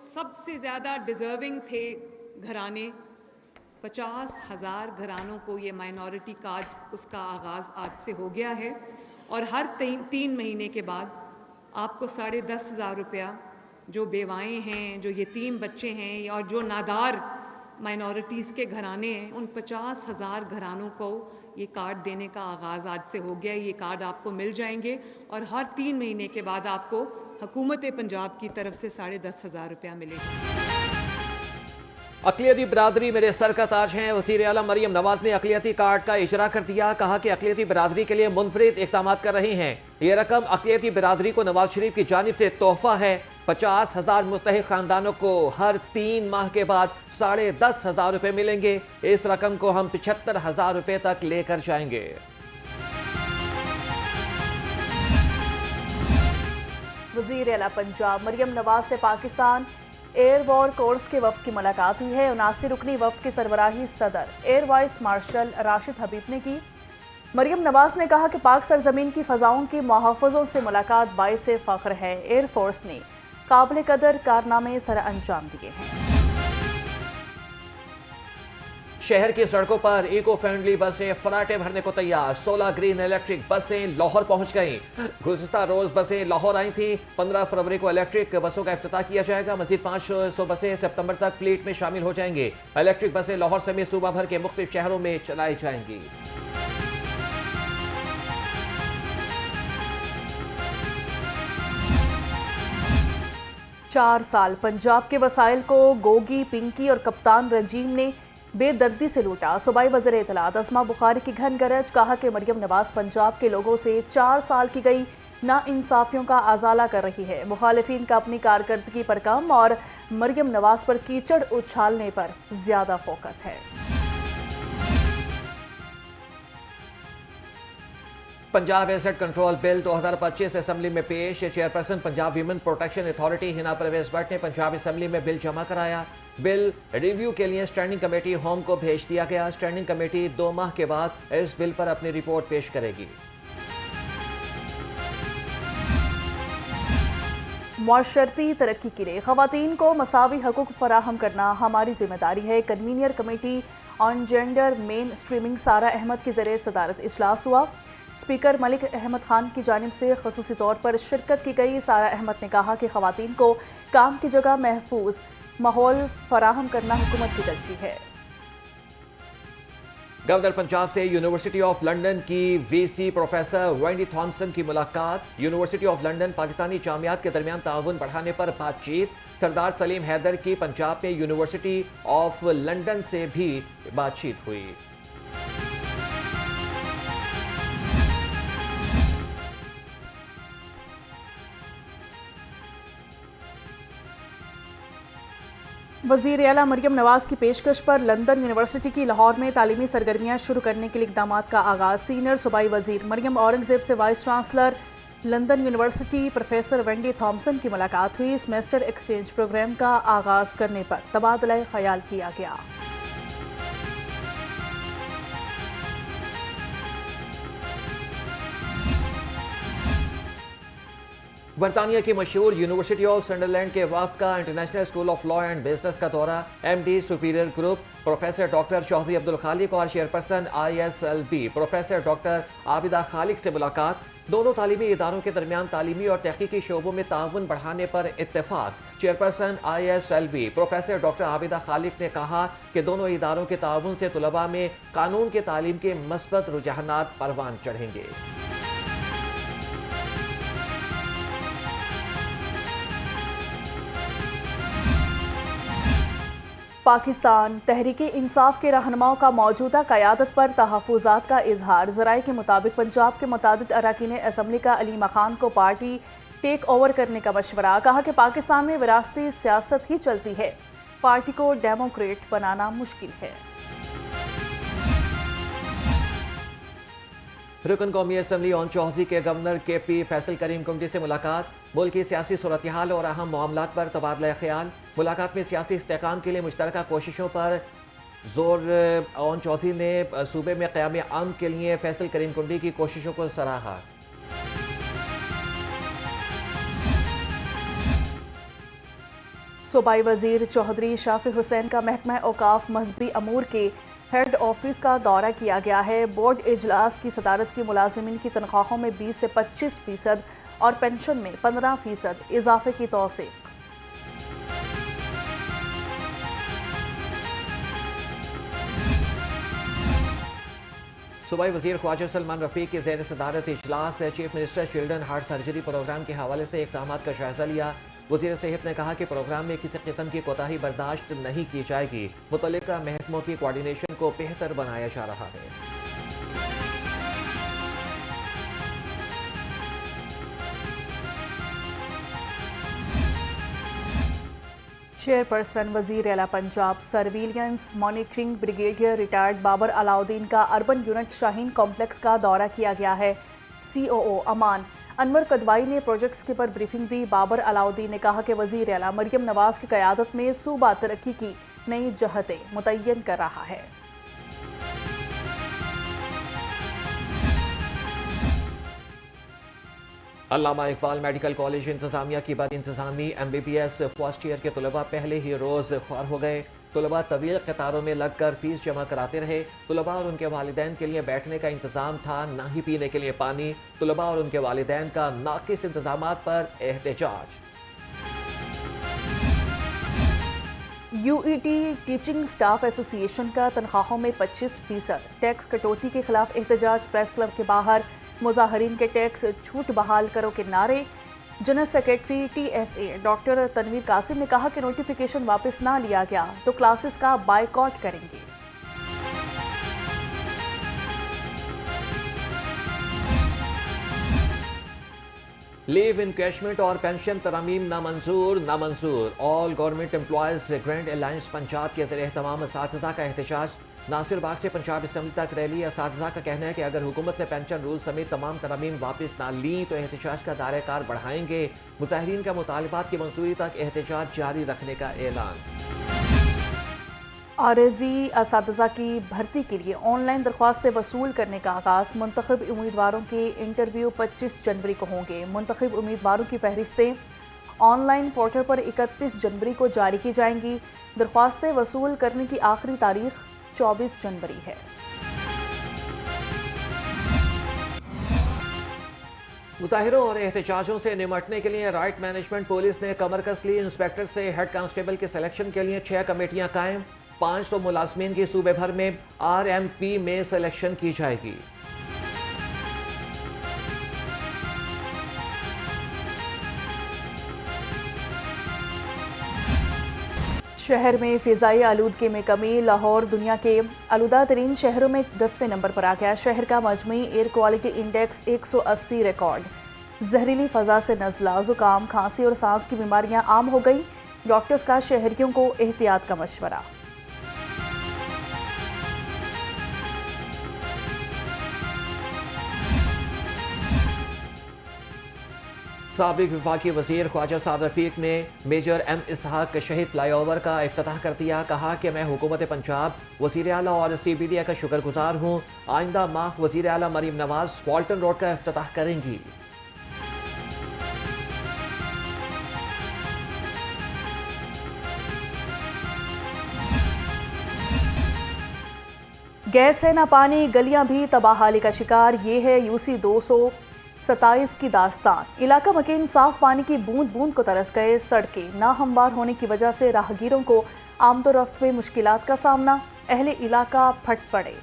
सबसे ज़्यादा डिज़र्विंग थे घराने, 50,000 घरानों को ये माइनॉरिटी कार्ड उसका आगाज़ आज से हो गया है और हर 3 महीने के बाद आपको 10,500 रुपया जो बेवाएँ हैं, जो यतीम बच्चे हैं और जो नादार माइनॉरिटीज़ के घराने हैं, उन 50,000 घरानों को ये कार्ड देने का आगाज़ आज से हो गया है। ये कार्ड आपको मिल जाएंगे और हर 3 महीने के बाद आपको हुकूमत पंजाब की तरफ से 10,500 रुपया मिलेगा। अक़लियती बिरादरी मेरे सर का ताज हैं। वज़ीर आला मरियम नवाज ने अक़लियती कार्ड का इजरा कर दिया। कहा कि अक़लियती बिरादरी के लिए मुनफरिद इक़दाम कर रहे हैं। ये रकम अक़लियती बिरादरी को नवाज शरीफ की जानिब से तोहफा है। 50,000 मुस्तहिक़ खानदानों को हर 3 माह के बाद 10,500 रुपये मिलेंगे। इस रकम को हम 75,000 रुपये तक लेकर जाएंगे। वज़ीर आला पंजाब मरियम नवाज से पाकिस्तान एयर वॉर कोर्स के वफ्द की मुलाकात हुई है। 79 रुकनी वफ्द की सरबराही सदर एयर वाइस मार्शल राशिद हबीब ने की। मरियम नवाज ने कहा कि पाक सरजमीन की फ़ज़ाओं के मुहाफ़िज़ों से मुलाकात बाइसे फ़ख्र है। एयरफोर्स ने काबिल कदर कारनामे सर अंजाम दिए हैं। शहर की सड़कों पर इको फ्रेंडली बसें फराटे भरने को तैयार। 16 ग्रीन इलेक्ट्रिक बसें लाहौर पहुंच गईं। गुज़िश्ता रोज बसें लाहौर आई थी। 15 फरवरी को इलेक्ट्रिक बसों का इफ्तिताह किया जाएगा। मजीद 500 बसें सितंबर तक फ्लीट में शामिल हो जाएंगे। इलेक्ट्रिक बसें लाहौर समेत सूबा भर के मुख्तलिफ शहरों में चलाई जाएंगी। चार साल पंजाब के वसाइल को गोगी, पिंकी और कप्तान रंजीम ने बेदर्दी से लूटा। सूबाई वज़ीर इत्तलात अस्मा बुखारी की घन गरज। कहा कि मरियम नवाज पंजाब के लोगों से 4 साल की गई नाइंसाफियों का अजाला कर रही है। मुखालिफिन का अपनी कारकर्दगी पर कम और मरियम नवाज पर कीचड़ उछालने पर ज्यादा फोकस है। Punjab asset control bill 2025 assembly में पेश। Chairperson Punjab women protection authority Hina Parvez Bhatt ने पंजाब असेंबली में बिल जमा कराया। बिल रिव्यू के लिए स्टैंडिंग कमेटी होम को भेज दिया गया। स्टैंडिंग कमेटी 2 माह के बाद इस बिल पर अपनी रिपोर्ट पेश करेगी। मुआशरती तरक्की के लिए खवातीन को मसावी हकूक फराहम करना हमारी जिम्मेदारी है। Convener committee on gender main streaming सारा अहमद की ज़रिए सदारत इजलास हुआ। स्पीकर मलिक अहमद खान की जानिब से खसूसी तौर पर शिरकत की गई। सारा अहमद ने कहा कि खवातीन को काम की जगह महफूज माहौल फराहम करना हुकूमत की तरजीह है। गवर्नर पंजाब से यूनिवर्सिटी ऑफ लंदन की वीसी प्रोफेसर वेंडी थॉमसन की मुलाकात। यूनिवर्सिटी ऑफ लंदन पाकिस्तानी जामियात के दरमियान ताउन बढ़ाने पर बातचीत। सरदार सलीम हैदर की पंजाब में यूनिवर्सिटी ऑफ लंदन से भी बातचीत हुई। वज़ीर आला मरियम नवाज की पेशकश पर लंदन यूनिवर्सिटी की लाहौर में तालीमी सरगर्मियाँ शुरू करने के लिए इक़दाम का आगाज़। सीनियर सूबाई वज़ीर मरियम औरंगज़ेब से vice chancellor London university professor Wendy Thomson की मुलाकात हुई। सेमेस्टर एक्सचेंज प्रोग्राम का आगाज़ करने पर तबादला ख्याल किया गया। बरतानिया की मशहूर यूनिवर्सिटी ऑफ सनडरलैंड के वफ़द का international school of law and business का दौरा। MD superior group professor doctor Chaudhry Abdul Khaliq और chairperson ISLB professor doctor Abida Khaliq से मुलाकात। दोनों तालीमी इदारों के दरमियान तालीमी और तहकीकी शोबों में ताउन बढ़ाने पर इत्तेफाक। Chairperson ISLB professor doctor Abida Khaliq ने कहा कि दोनों इदारों के ताउन से तुलबा में कानून के तालीम के मस्बत रुझानात परवान चढ़ेंगे। पाकिस्तान तहरीक इंसाफ के रहनुमाओं का मौजूदा क़यादत पर तहफ़्फ़ुज़ात का इजहार। ज़राए के मुताबिक पंजाब के मुतादिद अरकान असम्बली का अलीमा खान को पार्टी टेक ओवर करने का मशवरा। कहा कि पाकिस्तान में विरासती सियासत ही चलती है, पार्टी को डेमोक्रेट बनाना मुश्किल है। रुकन कौमी असम्बली ओन चौधरी के गवर्नर KP फैसल करीम कुंडी से मुलाकात। मुल्क की सियासी सूरत हाल और अहम मामलात पर तबादला ख्याल। मुलाकात में सियासी इस्तेहकाम के लिए मुश्तरका कोशिशों पर जोर। ओन चौधरी ने सूबे में क़याम अमन के लिए फैसल करीम कुंडी की कोशिशों को सराहा। सूबाई वजीर चौधरी शाफी हुसैन का महकमा औकाफ मजहबी अमूर के हेड ऑफिस का दौरा किया गया है। बोर्ड इजलास की सदारत की मुलाजिमीन की तनख्वाहों में 20 से 25% और पेंशन में 15% इजाफे की तौसीक। सूबाई वजीर ख्वाजा सलमान रफ़ीक की ज़ेर सदारत इजलास chief minister children heart surgery programme के हवाले से इक़दाम का जायजा लिया। वज़ीर सेहत ने कहा कि प्रोग्राम में किसी किस्म की कोताही बर्दाश्त नहीं की जाएगी। मुतल्लिका महकमों की कोऑर्डिनेशन को बेहतर बनाया जा रहा है। चेयरपर्सन वजीर आला Punjab surveillance monitoring brigadier retired Babar Alauddin का अर्बन यूनिट शाहीन कॉम्प्लेक्स का दौरा किया गया है। COO अमान अनवर कदवाई ने प्रोजेक्ट्स के पर ब्रीफिंग दी। बाबर अलाउद्दीन ने कहा कि वजीर आला मरियम नवाज की क़यादत में सूबा तरक्की की नई जहतें मुतय्यन कर रहा है। अल्लामा इकबाल मेडिकल कॉलेज इंतजामिया की बद इंतजामी MBBS फर्स्ट ईयर के तलबा पहले ही रोज़ ख्वार हो गए। तलबा तवील कतारों में लगकर फीस जमा कराते रहे। तलबा और उनके वालिदैन के लिए बैठने का इंतजाम था, ना ही पीने के लिए पानी। तलबा और उनके वालिदैन का नाकिस इंतजामात पर एहतजाज। UET टीचिंग स्टाफ एसोसिएशन का तनख्वाहों में 25% टैक्स कटौती के खिलाफ एहतजाज। प्रेस क्लब के बाहर मुजाहरीन के टैक्स छूट बहाल करो के नारे। General secretary TSA doctor Tanveer Qasim ने कहा कि नोटिफिकेशन वापस ना लिया गया तो क्लासेस का बायकॉट करेंगे। लीव इनकैशमेंट और पेंशन तरमीम नामंजूर। All government employees grand alliance Punjab के ज़रिए तमाम असातिज़ा का एहतजाज। नासिर बाग से पंजाब असम्बली तक रैली। असातिज़ा का कहना है कि अगर हुकूमत ने पेंशन रूल समेत तमाम तरमीम वापस ना ली तो एहतजाज का दायरा कार बढ़ाएंगे। मुताहरीन का मुतालबात की मंजूरी तक एहतजाज जारी रखने का ऐलान। आरज़ी असातिज़ा की भर्ती के लिए ऑनलाइन दरख्वास्तें वसूल करने का आगाज़। मुंतखब उम्मीदवारों के इंटरव्यू 25 जनवरी को होंगे। मुंतखब उम्मीदवारों की फहरिस्तें ऑनलाइन पोर्टल पर 31 जनवरी को जारी की जाएंगी। दरख्वास्तें वसूल करने की आखिरी तारीख 24 जनवरी है। मुजाहिरों और एहतजाजों से निमटने के लिए राइट मैनेजमेंट पुलिस ने कमर कस ली। इंस्पेक्टर से हेड कांस्टेबल के सिलेक्शन के लिए 6 कमेटियां कायम। 500 मुलाजमीन की सूबे भर में RMP में सिलेक्शन की जाएगी। शहर में फ़िज़ाई आलूदगी में कमी। लाहौर दुनिया के आलूदा तरीन शहरों में 10वें नंबर पर आ गया। शहर का मजमूई एयर क्वालिटी इंडेक्स 180 रिकॉर्ड। जहरीली फ़ज़ा से नज़ला, ज़ुकाम, खांसी और सांस की बीमारियां आम हो गई। डॉक्टर्स का शहरियों को एहतियात का मशवरा। साबिक विफाकी वज़ीर ख्वाजा साद रफ़ीक ने मेजर M इसहाक शहीद फ्लाईओवर का इफ्तिताह कर दिया। कहा कि मैं हुकूमत पंजाब, वज़ीर आला और CBDA का शुक्रगुजार हूँ। आइंदा माह वज़ीर आला मरीम नवाज फॉल्टन रोड का इफ्तिताह करेंगी। गैस है ना पानी, गलियां भी तबाहाली का शिकार। ये है UC 227 की दास्तान। इलाका मकीन साफ पानी की बूंद बूंद को तरस गए। सड़कें ना हमवार होने की वजह से राहगीरों को आमदोरफ्त में मुश्किलात का सामना। अहले इलाका फट पड़े।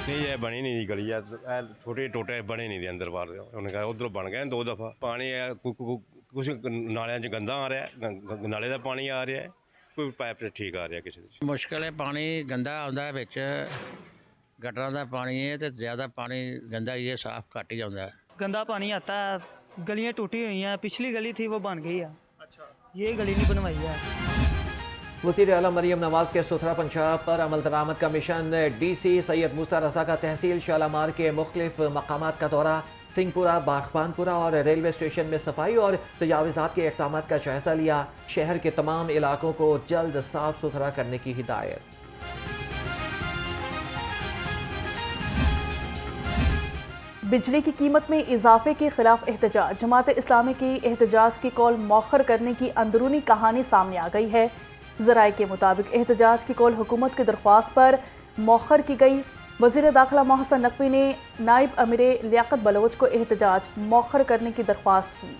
नहीं ये बनी नहीं गली है, छोटे टोटे बने नहीं अंदर बाहर। उन्होंने कहा उधरों बन गए 2 दफ़ा। पानी है कुछ नालियां च गंदा आ रहा है, नाले का पानी आ रहा है, कोई पाइप ठीक आ रहा है। किसी मुश्किल है, पानी गंदा आंदा है, बिच गटरां दा पानी है तो ज़्यादा पानी गंदा ही है, साफ घट ही आता है। गंदा पानी आता है, गलियां टूटी हुई हैं। पिछली गली थी वो बन गई है। अच्छा, ये गली नहीं बनवाई है। वज़ीर आला मरीम नवाज के सुथरा पंजाब पर अमल दरामद का मिशन। DC सैयद मुस्ता रज़ा का तहसील शालामार के मुख्तलिफ मकामात का दौरा। सिंहपुरा, बागबानपुरा और रेलवे स्टेशन में सफाई और तजावीज़ात के इक़दामात का जायजा लिया। शहर के तमाम इलाकों को जल्द साफ सुथरा करने की हिदायत। बिजली की कीमत में इजाफे के खिलाफ एहतजाज। जमात इस्लामी की एहतजाज की कॉल मौखर करने की अंदरूनी कहानी सामने आ गई है। ज़राए के मुताबिक एहतजाज की कॉल हुकूमत की दरख्वास्त पर मौखर की गई। वज़ीर दाखिला मोहसिन नकवी ने नायब अमीर लियाकत बलोच को एहतजाज मौखर करने की दरख्वास्त की।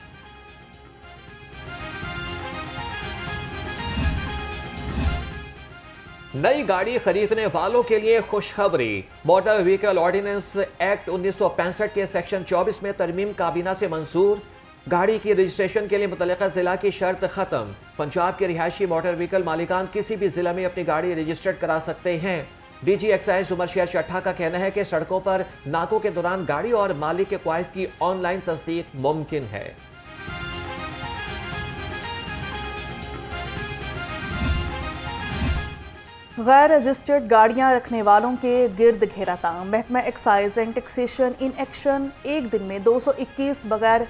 नई गाड़ी खरीदने वालों के लिए खुशखबरी। मोटर व्हीकल ऑर्डिनेंस एक्ट 1965 के सेक्शन 24 में तरमीम काबीना से मंजूर। गाड़ी की रजिस्ट्रेशन के लिए मुतल्लिका जिला की शर्त खत्म। पंजाब के रिहायशी मोटर व्हीकल मालिकान किसी भी जिला में अपनी गाड़ी रजिस्टर्ड करा सकते हैं। डीजी एक्साइज उमर शेर चट्ठा का कहना है कि सड़कों पर नाकों के दौरान गाड़ी और मालिक के क्वाइद की ऑनलाइन तस्दीक मुमकिन है। गैर रजिस्टर्ड गाड़ियां रखने वालों के गिर्द घेरा तांग। महकमा excise and taxation in action एक दिन में 221 बगैर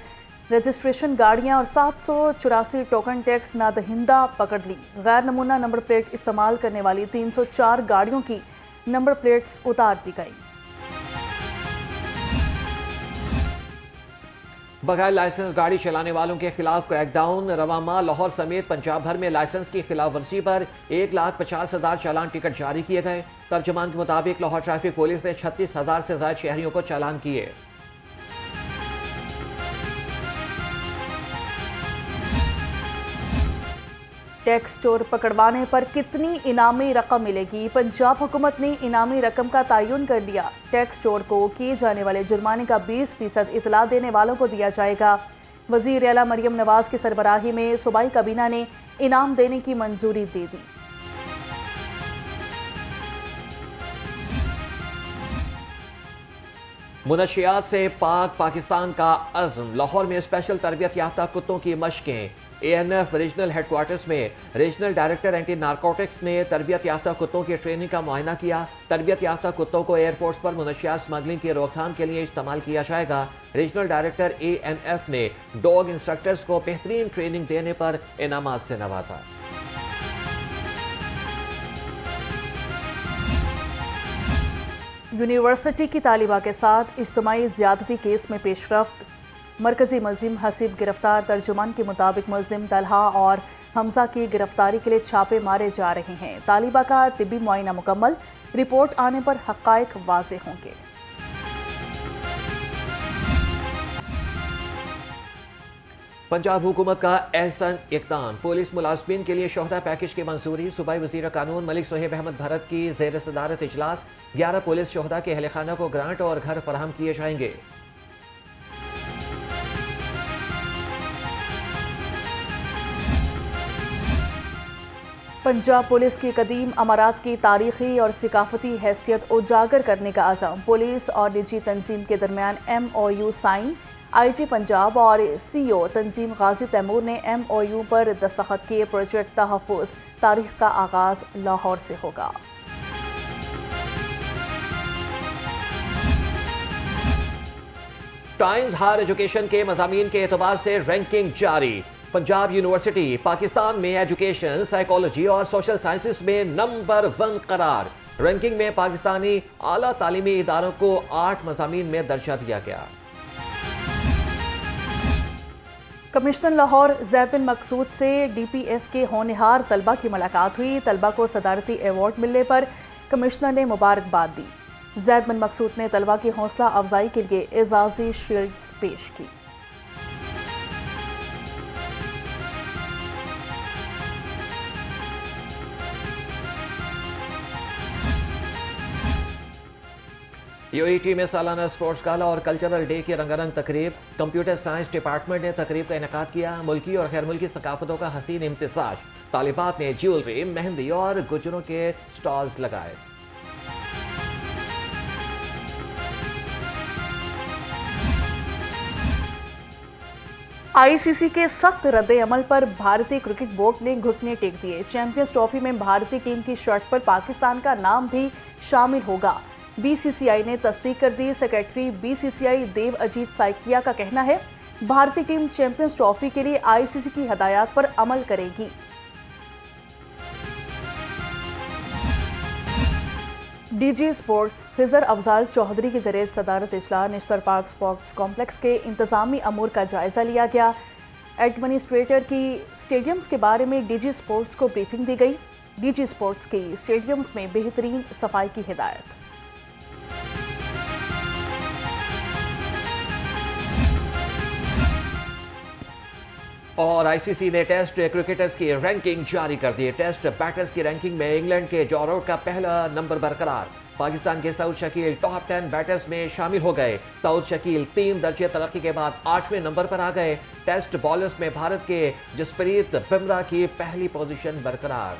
रजिस्ट्रेशन गाड़ियां और 784 टोकन टैक्स नादहिंदा पकड़ ली। गैर नमूना नंबर प्लेट इस्तेमाल करने वाली 304 गाड़ियों की नंबर प्लेट्स उतार दी गई। बगैर लाइसेंस गाड़ी चलाने वालों के खिलाफ क्रैकडाउन। रवामा लाहौर समेत पंजाब भर में लाइसेंस की खिलाफ वर्जी पर 1,50,000 चालान टिकट जारी किए गए। तर्जुमान के मुताबिक लाहौर ट्रैफिक पुलिस ने 36,000 से ज्यादा शहरियों को चालान किए। टैक्स चोर पकड़वाने पर कितनी इनामी रकम मिलेगी? पंजाब हुकूमत ने इनामी रकम का तयन कर लिया। टैक्स चोर को किए जाने वाले जुर्माने का 20% इतला देने वालों को दिया जाएगा। वजीर आला मरियम नवाज की सरबराही में सूबाई काबीना ने इनाम देने की मंजूरी दे दी। मुनशियात से पाक पाकिस्तान का अज़्म। लाहौर में स्पेशल तरबियत याफ्ता कुत्तों की मशकें। ANF रीजनल हेडक्वार्टर्स में रीजनल डायरेक्टर एंटी नारकोटिक्स ने तरबियत याफ्ता कुत्तों की ट्रेनिंग का मुआयना किया। तरबियत याफ्ता कुत्तों को एयरपोर्ट्स पर मुनशियात स्मगलिंग की रोकथाम के लिए इस्तेमाल किया जाएगा। रीजनल डायरेक्टर ANF ने डॉग इंस्ट्रक्टर्स को बेहतरीन ट्रेनिंग देने पर इनामात से नवाजा। यूनिवर्सिटी की तालिबा के साथ इज्तिमाई ज़्यादती केस में पेशरफ्त। मरकजी मुलजिम हसीब गिरफ्तार। तर्जुमान के मुताबिक मुलजिम तलहा और हमजा की गिरफ्तारी के लिए छापे मारे जा रहे हैं। तालिबा का तिब्बी मुआयना मुकम्मल। रिपोर्ट आने पर हक़ाइक़ वाज़े होंगे। पंजाब हुकूमत का एहसन इक़दाम। पुलिस मुलाजमीन के लिए शोहदा पैकेज की मंजूरी। सूबाई वज़ीर कानून मलिक सोहेब अहमद भरत की ज़ेर सदारत इजलास। 11 पुलिस शोहदा के अहल खाना को ग्रांट और घर फराहम किए जाएंगे। पंजाब पुलिस की कदीम अमारात की तारीखी और सकाफती हैसियत उजागर करने का अज़म। पुलिस और निजी तंजीम के दरमियान MOU साइन। IG पंजाब और CO तंजीम गाजी तैमूर ने MOU पर दस्तखत किए। प्रोजेक्ट तहफ़्फ़ुज़ तारीख का आगाज़ लाहौर से होगा। टाइम्स हायर एजुकेशन के मज़ामीन के एतबार से रैंकिंग जारी। पंजाब यूनिवर्सिटी पाकिस्तान में एजुकेशन, साइकोलॉजी और सोशल साइंसेस में नंबर 1 करार। रैंकिंग में पाकिस्तानी आला तालीमी इदारों को 8 मज़ामीन में दर्जा दिया गया। कमिश्नर लाहौर ज़ैद बिन मकसूद से DPS के होनहार तलबा की मुलाकात हुई। तलबा को सदारती अवार्ड मिलने पर कमिश्नर ने मुबारकबाद दी। ज़ैद बिन मकसूद ने तलबा की हौसला अफजाई के लिए एजाज़ी शील्ड्स पेश की। UET में सालाना स्पोर्ट्स गाला और कल्चरल डे की रंगारंग तकरीब। कंप्यूटर साइंस डिपार्टमेंट ने तकरीब का इनेकाद किया। मुल्की और गैर मुल्की सकाफतों का हसीन इम्तिजाज। तालिबात ने ज्वेलरी, मेहंदी और गुजरों के स्टॉल्स लगाए। ICC के सख्त रद्द अमल पर भारतीय क्रिकेट बोर्ड ने घुटने टेक दिए। चैंपियंस ट्रॉफी में भारतीय टीम की शर्ट पर पाकिस्तान का नाम भी शामिल होगा। BCCI ने तस्दीक कर दी। सेक्रेटरी BCCI देव अजीत साइकिया का कहना है भारतीय टीम चैंपियंस ट्रॉफी के लिए ICC की हदायत पर अमल करेगी। डीजी स्पोर्ट्स खिजर अफजाल चौधरी के जरिए सदारत इजलास निश्तर पार्क स्पोर्ट्स कॉम्प्लेक्स के इंतजामी अमूर का जायजा लिया गया। एडमिनिस्ट्रेटर की स्टेडियम्स के बारे में डीजी स्पोर्ट्स को ब्रीफिंग दी गई। डीजी स्पोर्ट्स की स्टेडियम्स में बेहतरीन सफाई की हिदायत। और आईसीसी ने टेस्ट क्रिकेटर्स की रैंकिंग जारी कर दी। टेस्ट बैटर्स की रैंकिंग में इंग्लैंड के जॉ रूट का पहला नंबर बरकरार। पाकिस्तान के सऊद शकील टॉप 10 बैटर्स में शामिल हो गए। सऊद शकील 3 दर्जे तरक्की के बाद 8वें नंबर पर आ गए। टेस्ट बॉलर्स में भारत के जसप्रीत बुमराह की पहली पोजीशन बरकरार।